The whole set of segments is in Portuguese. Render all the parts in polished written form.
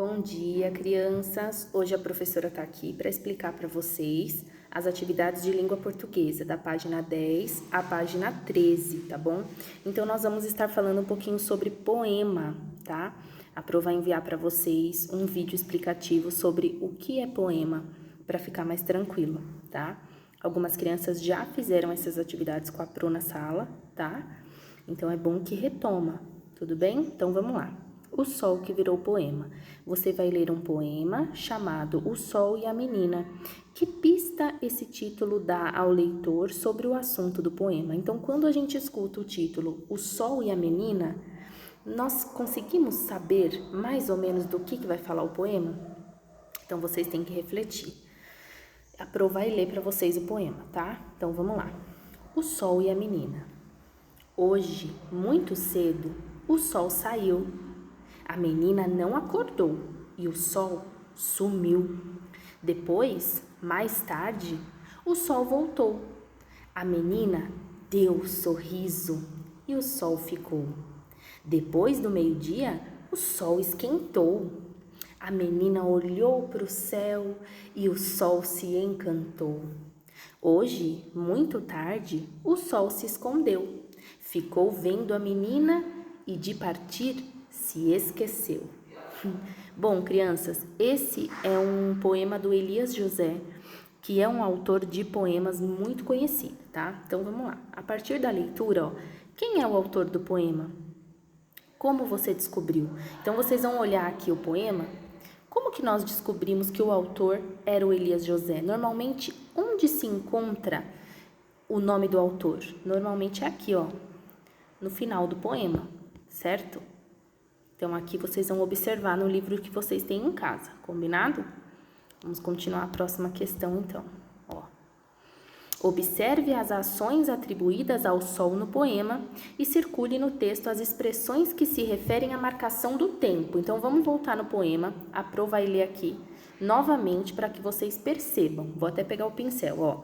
Bom dia, crianças! Hoje a professora está aqui para explicar para vocês as atividades de língua portuguesa, da página 10 à página 13, tá bom? Então, nós vamos estar falando um pouquinho sobre poema, tá? A Pro vai enviar para vocês um vídeo explicativo sobre o que é poema, para ficar mais tranquilo, tá? Algumas crianças já fizeram essas atividades com a Pro na sala, tá? Então, é bom que retoma, tudo bem? Então, vamos lá. O Sol que virou poema. Você vai ler um poema chamado O Sol e a Menina. Que pista esse título dá ao leitor sobre o assunto do poema? Então, quando a gente escuta o título O Sol e a Menina, nós conseguimos saber mais ou menos do que vai falar o poema? Então, vocês têm que refletir. A Pro vai ler para vocês o poema, tá? Então, vamos lá. O Sol e a Menina. Hoje, muito cedo, o sol saiu. A menina não acordou e o sol sumiu. Depois, mais tarde, o sol voltou. A menina deu um sorriso e o sol ficou. Depois do meio-dia, o sol esquentou. A menina olhou para o céu e o sol se encantou. Hoje, muito tarde, o sol se escondeu. Ficou vendo a menina e de partir se esqueceu. Bom, crianças, esse é um poema do Elias José, que é um autor de poemas muito conhecido, tá? Então, vamos lá. A partir da leitura, ó, quem é o autor do poema? Como você descobriu? Então, vocês vão olhar aqui o poema. Como que nós descobrimos que o autor era o Elias José? Normalmente, onde se encontra o nome do autor? Normalmente é aqui, ó, no final do poema, certo? Então, aqui vocês vão observar no livro que vocês têm em casa, combinado? Vamos continuar a próxima questão, então. Ó. Observe as ações atribuídas ao sol no poema e circule no texto as expressões que se referem à marcação do tempo. Então, vamos voltar no poema. A Pro vai ler aqui novamente para que vocês percebam. Vou até pegar o pincel, ó.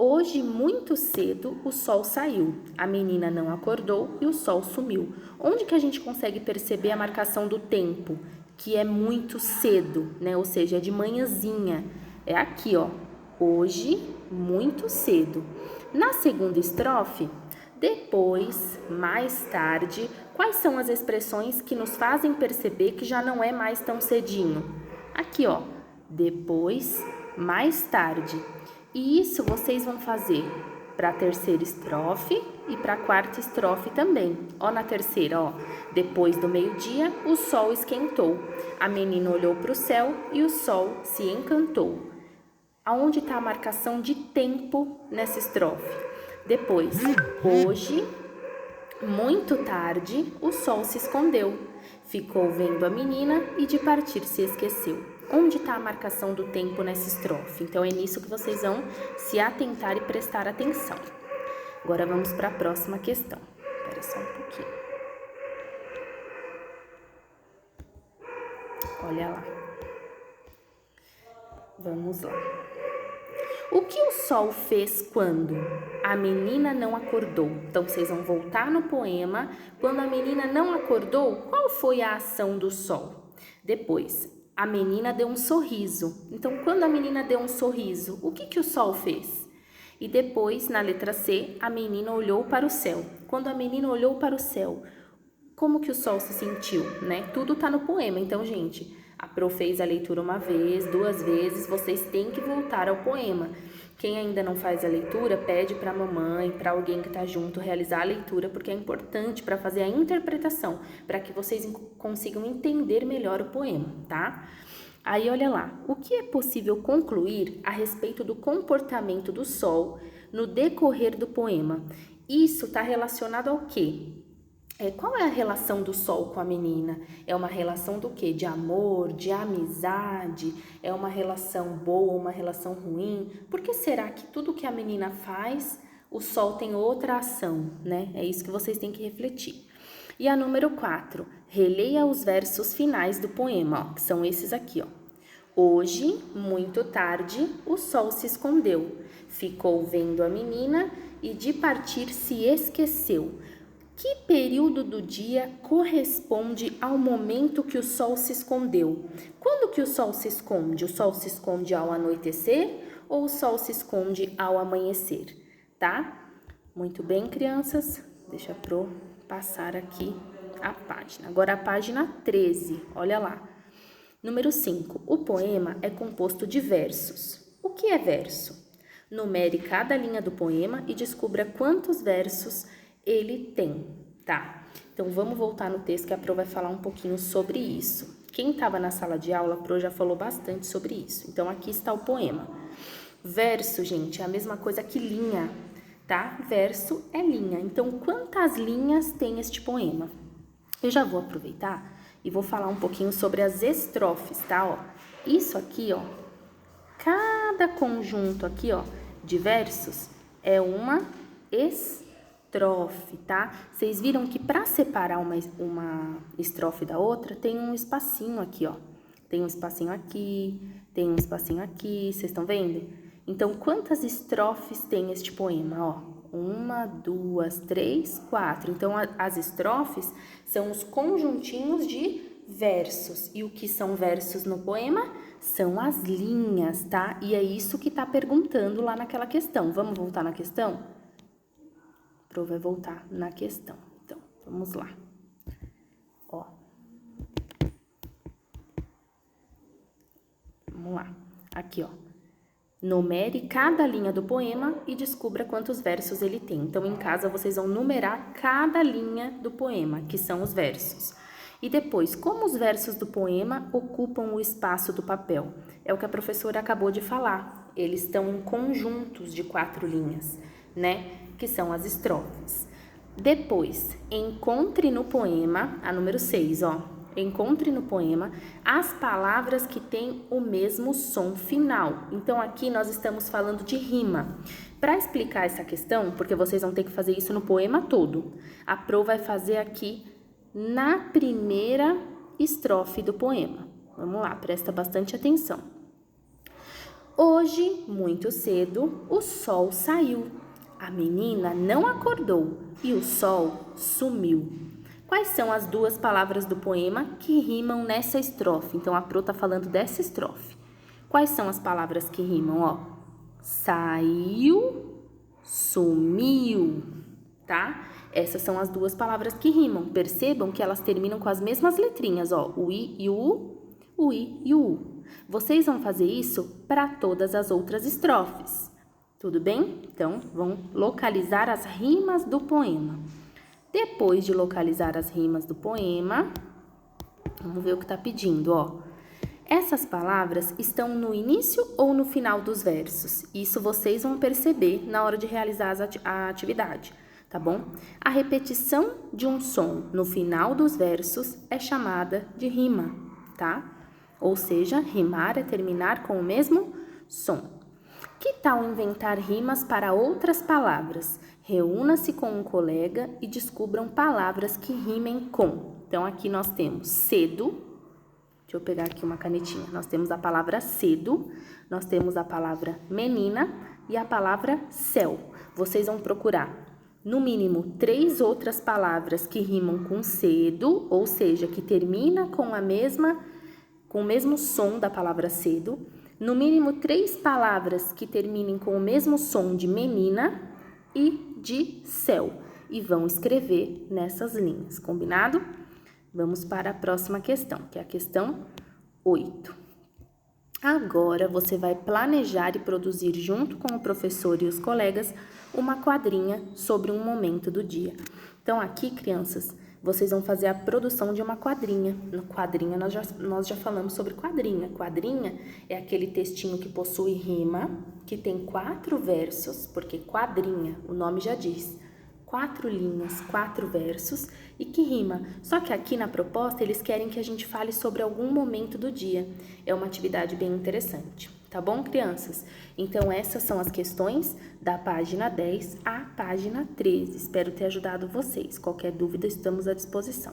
Hoje, muito cedo, o sol saiu. A menina não acordou e o sol sumiu. Onde que a gente consegue perceber a marcação do tempo? Que é muito cedo, né? Ou seja, é de manhãzinha. É aqui, ó. Hoje, muito cedo. Na segunda estrofe, depois, mais tarde, quais são as expressões que nos fazem perceber que já não é mais tão cedinho? Aqui, ó. Depois, mais tarde. E isso vocês vão fazer para a terceira estrofe e para a quarta estrofe também. Ó, na terceira, ó. Depois do meio-dia, o sol esquentou. A menina olhou para o céu e o sol se encantou. Aonde está a marcação de tempo nessa estrofe? Depois, hoje, muito tarde, o sol se escondeu. Ficou vendo a menina e de partir se esqueceu. Onde está a marcação do tempo nessa estrofe? Então, é nisso que vocês vão se atentar e prestar atenção. Agora, vamos para a próxima questão. Espera só um pouquinho. Olha lá. Vamos lá. O que o sol fez quando a menina não acordou? Então, vocês vão voltar no poema. Quando a menina não acordou, qual foi a ação do sol? Depois, a menina deu um sorriso. Então, quando a menina deu um sorriso, o que o sol fez? E depois, na letra C, a menina olhou para o céu. Quando a menina olhou para o céu, como que o sol se sentiu, né? Tudo tá no poema. Então, gente, a Pro fez a leitura uma vez, duas vezes, vocês têm que voltar ao poema. Quem ainda não faz a leitura, pede para a mamãe, para alguém que está junto, realizar a leitura, porque é importante para fazer a interpretação, para que vocês consigam entender melhor o poema, tá? Aí, olha lá, o que é possível concluir a respeito do comportamento do sol no decorrer do poema? Isso está relacionado ao quê? Qual é a relação do sol com a menina? É uma relação do quê? De amor, de amizade? É uma relação boa, uma relação ruim? Por que será que tudo que a menina faz, o sol tem outra ação, né? É isso que vocês têm que refletir. E a número 4, releia os versos finais do poema, ó, que são esses aqui, ó. Hoje, muito tarde, o sol se escondeu. Ficou vendo a menina e de partir se esqueceu. Que período do dia corresponde ao momento que o sol se escondeu? Quando que o sol se esconde? O sol se esconde ao anoitecer ou o sol se esconde ao amanhecer, tá? Muito bem, crianças. Deixa eu passar aqui a página. Agora a página 13, olha lá. Número 5. O poema é composto de versos. O que é verso? Numere cada linha do poema e descubra quantos versos ele tem, tá? Então, vamos voltar no texto que a Pro vai falar um pouquinho sobre isso. Quem estava na sala de aula, a Pro já falou bastante sobre isso. Então, aqui está o poema. Verso, gente, é a mesma coisa que linha, tá? Verso é linha. Então, quantas linhas tem este poema? Eu já vou aproveitar e vou falar um pouquinho sobre as estrofes, tá? Ó, isso aqui, ó, cada conjunto aqui, ó, de versos é uma estrofe, tá? Vocês viram que para separar uma estrofe da outra, tem um espacinho aqui, ó. Tem um espacinho aqui, tem um espacinho aqui, vocês estão vendo? Então, quantas estrofes tem este poema, ó? 1, 2, 3, 4. Então, as estrofes são os conjuntinhos de versos. E o que são versos no poema? São as linhas, tá? E é isso que tá perguntando lá naquela questão. Vamos voltar na questão? Pro vai voltar na questão. Então, vamos lá. Ó. Vamos lá. Aqui, ó. Numere cada linha do poema e descubra quantos versos ele tem. Então, em casa, vocês vão numerar cada linha do poema, que são os versos. E depois, como os versos do poema ocupam o espaço do papel? É o que a professora acabou de falar. Eles estão em conjuntos de 4 linhas, né? Que são as estrofes. Depois, encontre no poema, a número 6, ó. Encontre no poema as palavras que têm o mesmo som final. Então, aqui nós estamos falando de rima. Para explicar essa questão, porque vocês vão ter que fazer isso no poema todo, a Pro vai fazer aqui na primeira estrofe do poema. Vamos lá, presta bastante atenção. Hoje, muito cedo, o sol saiu. A menina não acordou e o sol sumiu. Quais são as 2 palavras do poema que rimam nessa estrofe? Então, a Pro tá falando dessa estrofe. Quais são as palavras que rimam? Ó, saiu, sumiu, tá? Essas são as 2 palavras que rimam. Percebam que elas terminam com as mesmas letrinhas, ó, o I e o I e o U. Vocês vão fazer isso para todas as outras estrofes. Tudo bem? Então, vão localizar as rimas do poema. Depois de localizar as rimas do poema, vamos ver o que está pedindo, ó. Essas palavras estão no início ou no final dos versos? Isso vocês vão perceber na hora de realizar a atividade, tá bom? A repetição de um som no final dos versos é chamada de rima, tá? Ou seja, rimar é terminar com o mesmo som. Que tal inventar rimas para outras palavras? Reúna-se com um colega e descubram palavras que rimem com. Então, aqui nós temos cedo. Deixa eu pegar aqui uma canetinha. Nós temos a palavra cedo, nós temos a palavra menina e a palavra céu. Vocês vão procurar, no mínimo, 3 outras palavras que rimam com cedo, ou seja, que termina com o mesmo som da palavra cedo. No mínimo 3 palavras que terminem com o mesmo som de menina e de céu. E vão escrever nessas linhas, combinado? Vamos para a próxima questão, que é a questão 8. Agora, você vai planejar e produzir junto com o professor e os colegas uma quadrinha sobre um momento do dia. Então, aqui, crianças, vocês vão fazer a produção de uma quadrinha. No quadrinha, nós já falamos sobre quadrinha. Quadrinha é aquele textinho que possui rima, que tem 4 versos, porque quadrinha, o nome já diz, 4 linhas, 4 versos e que rima. Só que aqui na proposta eles querem que a gente fale sobre algum momento do dia. É uma atividade bem interessante. Tá bom, crianças? Então, essas são as questões da página 10 à página 13. Espero ter ajudado vocês. Qualquer dúvida, estamos à disposição.